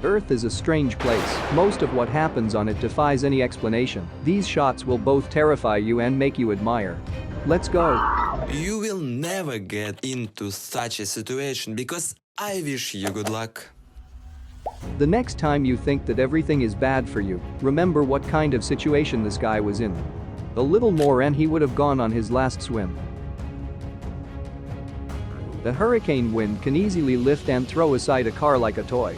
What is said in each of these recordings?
Earth is a strange place. Most of what happens on it defies any explanation. These shots will both terrify you and make you admire. Let's go. You will never get into such a situation because I wish you good luck. The next time you think that everything is bad for you, remember what kind of situation this guy was in. A little more and he would have gone on his last swim. The hurricane wind can easily lift and throw aside a car like a toy.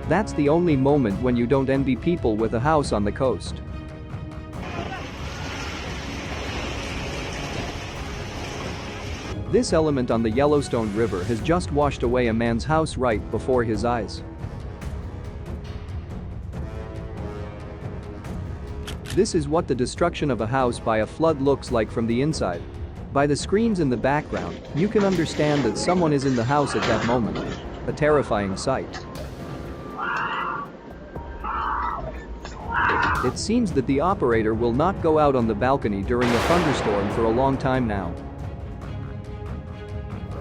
That's the only moment when you don't envy people with a house on the coast. This element on the Yellowstone River has just washed away a man's house right before his eyes. This is what the destruction of a house by a flood looks like from the inside. By the screams in the background, you can understand that someone is in the house at that moment. A terrifying sight. It seems that the operator will not go out on the balcony during a thunderstorm for a long time now.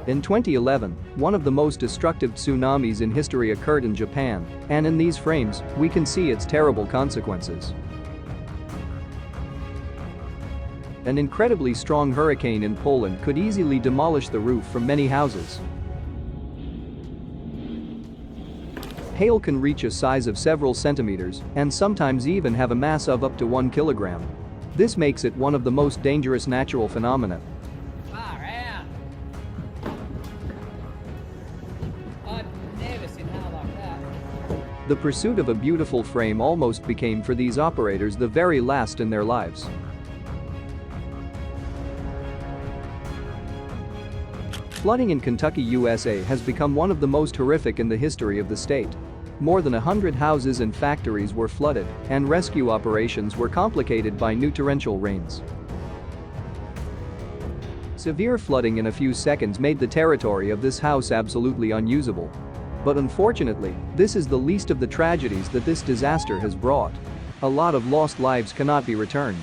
In 2011, one of the most destructive tsunamis in history occurred in Japan, and in these frames, we can see its terrible consequences. An incredibly strong hurricane in Poland could easily demolish the roof from many houses. Hail can reach a size of several centimeters and sometimes even have a mass of up to 1 kilogram. This makes it one of the most dangerous natural phenomena. The pursuit of a beautiful frame almost became for these operators the very last in their lives. Flooding in Kentucky, USA has become one of the most horrific in the history of the state. More than 100 houses and factories were flooded, and rescue operations were complicated by new torrential rains. Severe flooding in a few seconds made the territory of this house absolutely unusable. But unfortunately, this is the least of the tragedies that this disaster has brought. A lot of lost lives cannot be returned.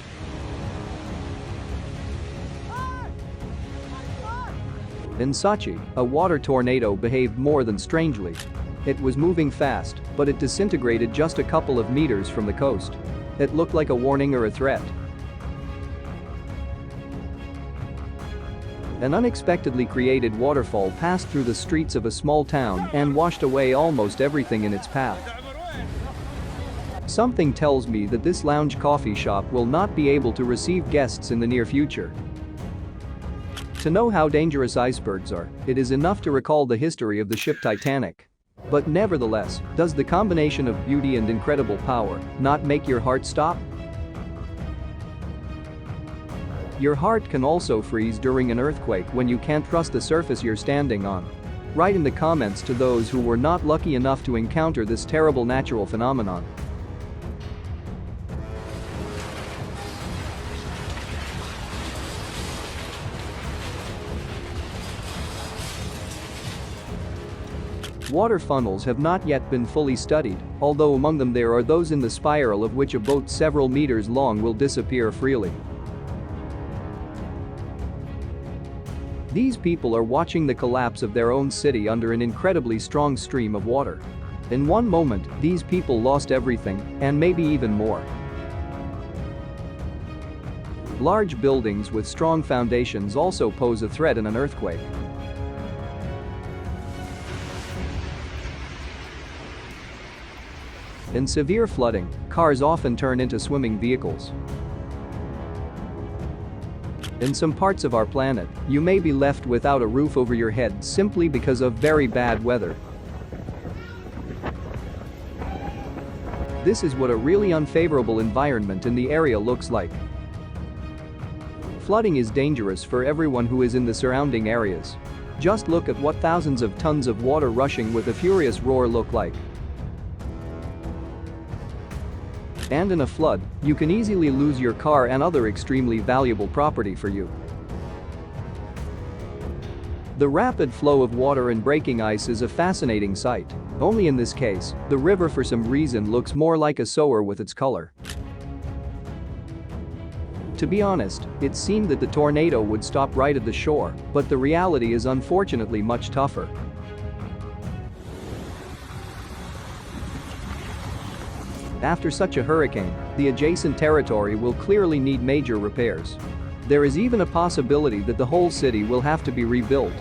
In Sochi, a water tornado behaved more than strangely. It was moving fast, but it disintegrated just a couple of meters from the coast. It looked like a warning or a threat. An unexpectedly created waterfall passed through the streets of a small town and washed away almost everything in its path. Something tells me that this lounge coffee shop will not be able to receive guests in the near future. To know how dangerous icebergs are, it is enough to recall the history of the ship Titanic. But nevertheless, does the combination of beauty and incredible power not make your heart stop? Your heart can also freeze during an earthquake when you can't trust the surface you're standing on. Write in the comments to those who were not lucky enough to encounter this terrible natural phenomenon. Water funnels have not yet been fully studied, although among them there are those in the spiral of which a boat several meters long will disappear freely. These people are watching the collapse of their own city under an incredibly strong stream of water. In one moment, these people lost everything, and maybe even more. Large buildings with strong foundations also pose a threat in an earthquake. In severe flooding, cars often turn into swimming vehicles. In some parts of our planet, you may be left without a roof over your head simply because of very bad weather. This is what a really unfavorable environment in the area looks like. Flooding is dangerous for everyone who is in the surrounding areas. Just look at what thousands of tons of water rushing with a furious roar look like. And in a flood, you can easily lose your car and other extremely valuable property for you. The rapid flow of water and breaking ice is a fascinating sight. Only in this case, the river for some reason looks more like a sewer with its color. To be honest, it seemed that the tornado would stop right at the shore, but the reality is unfortunately much tougher. After such a hurricane, the adjacent territory will clearly need major repairs. There is even a possibility that the whole city will have to be rebuilt.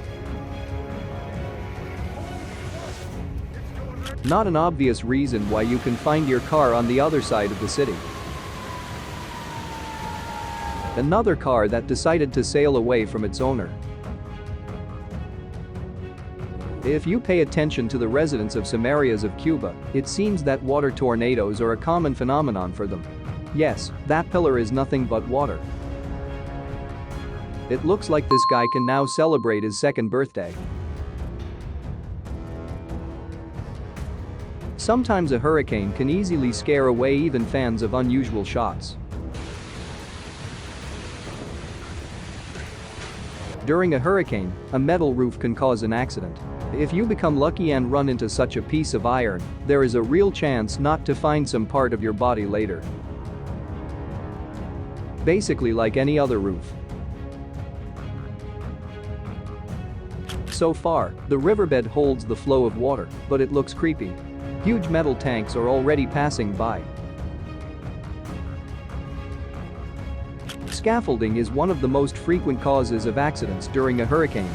Not an obvious reason why you can find your car on the other side of the city. Another car that decided to sail away from its owner. If you pay attention to the residents of some areas of Cuba, it seems that water tornadoes are a common phenomenon for them. Yes, that pillar is nothing but water. It looks like this guy can now celebrate his second birthday. Sometimes a hurricane can easily scare away even fans of unusual shots. During a hurricane, a metal roof can cause an accident. If you become lucky and run into such a piece of iron, there is a real chance not to find some part of your body later. Basically like any other roof. So far, the riverbed holds the flow of water, but it looks creepy. Huge metal tanks are already passing by. Scaffolding is one of the most frequent causes of accidents during a hurricane.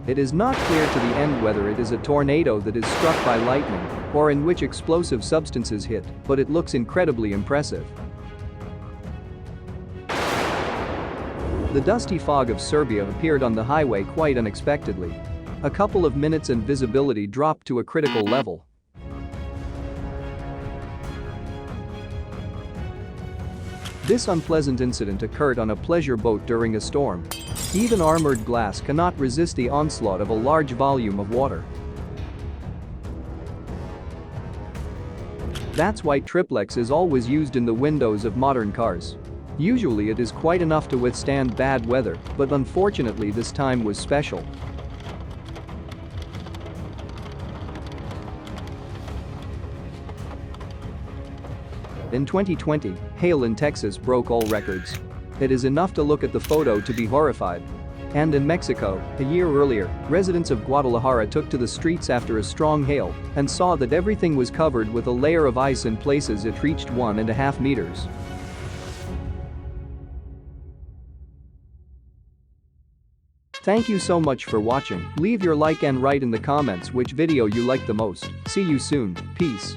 It is not clear to the end whether it is a tornado that is struck by lightning or in which explosive substances hit, but it looks incredibly impressive. The dusty fog of Serbia appeared on the highway quite unexpectedly. A couple of minutes and visibility dropped to a critical level. This unpleasant incident occurred on a pleasure boat during a storm. Even armored glass cannot resist the onslaught of a large volume of water. That's why triplex is always used in the windows of modern cars. Usually it is quite enough to withstand bad weather, but unfortunately this time was special. In 2020, hail in Texas broke all records. It is enough to look at the photo to be horrified. And in Mexico, a year earlier, residents of Guadalajara took to the streets after a strong hail and saw that everything was covered with a layer of ice in places it reached 1.5 meters. Thank you so much for watching. Leave your like and write in the comments which video you liked the most. See you soon. Peace.